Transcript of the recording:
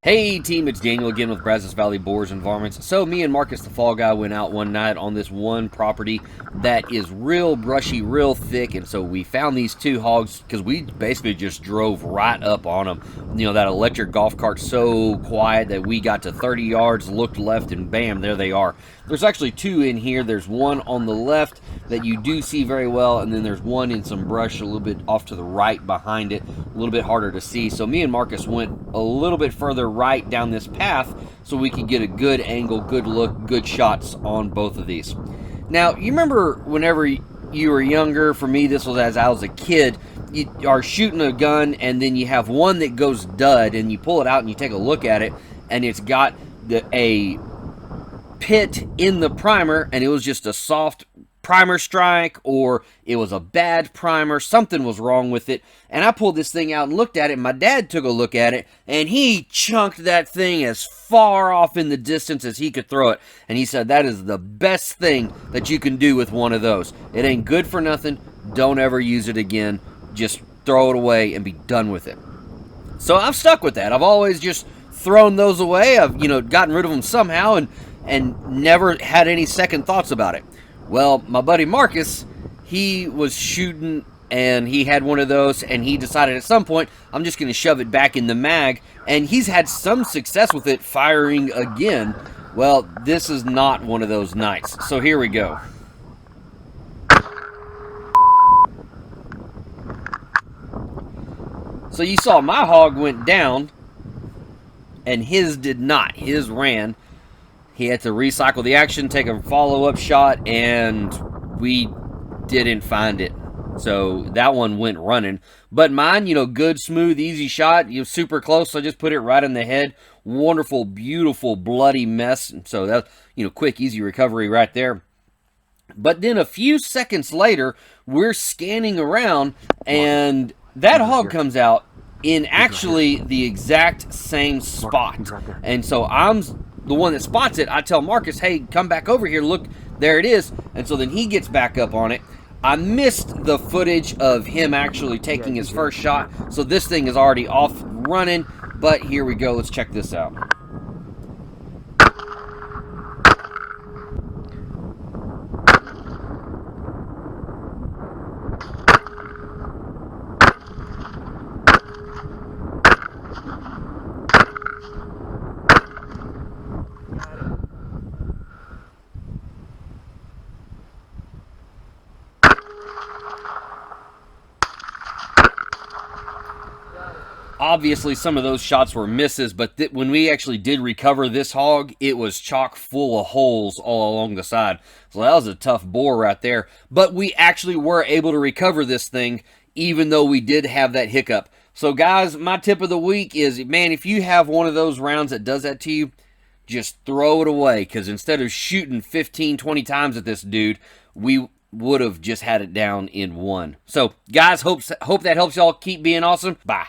Hey team, it's Daniel again with Brazos Boars and Varmits. So me and Marcus the Fall Guy went out one night on this one property that is real brushy, real thick, and so we found these two hogs because we basically just drove right up on them. You know, that electric golf cart's so quiet that we got to 30 yards, looked left, and bam, there they are. There's actually two in here. There's one on the left that you do see very well, and then there's one in some brush a little bit off to the right behind it, a little bit harder to see. So me and Marcus went a little bit further right down this path so we could get a good angle, good look, good shots on both of these. Now, you remember whenever you were younger, for me this was as I was a kid, you are shooting a gun and then you have one that goes dud and you pull it out and you take a look at it and it's got a pit in the primer and it was just a soft primer strike, or it was a bad primer, something was wrong with it, and I pulled this thing out and looked at it, and my dad took a look at it, and he chunked that thing as far off in the distance as he could throw it, and he said that is the best thing that you can do with one of those. It ain't good for nothing, don't ever use it again, just throw it away and be done with it. So I've stuck with that. I've always just thrown those away. I've, gotten rid of them somehow and never had any second thoughts about it. Well, my buddy Marcus, he was shooting and he had one of those and he decided at some point, I'm just going to shove it back in the mag, and he's had some success with it firing again. Well, this is not one of those nights. So here we go. So you saw my hog went down and his did not. His ran. He had to recycle the action, take a follow-up shot, and we didn't find it. So that one went running. But mine, good, smooth, easy shot. Super close, so I just put it right in the head. Wonderful, beautiful, bloody mess. So that, quick, easy recovery right there. But then a few seconds later, we're scanning around, and that hog comes out in actually the exact same spot. And so I'm the one that spots it. I tell Marcus, hey, come back over here, look, there it is. And so then he gets back up on it. I missed the footage of him actually taking his first shot, so this thing is already off running, but here we go. Let's check this out. Obviously, some of those shots were misses, but when we actually did recover this hog, it was chock full of holes all along the side. So that was a tough bore right there. But we actually were able to recover this thing, even though we did have that hiccup. So guys, my tip of the week is, man, if you have one of those rounds that does that to you, just throw it away. Because instead of shooting 15, 20 times at this dude, we would have just had it down in one. So guys, hope that helps y'all keep being awesome. Bye.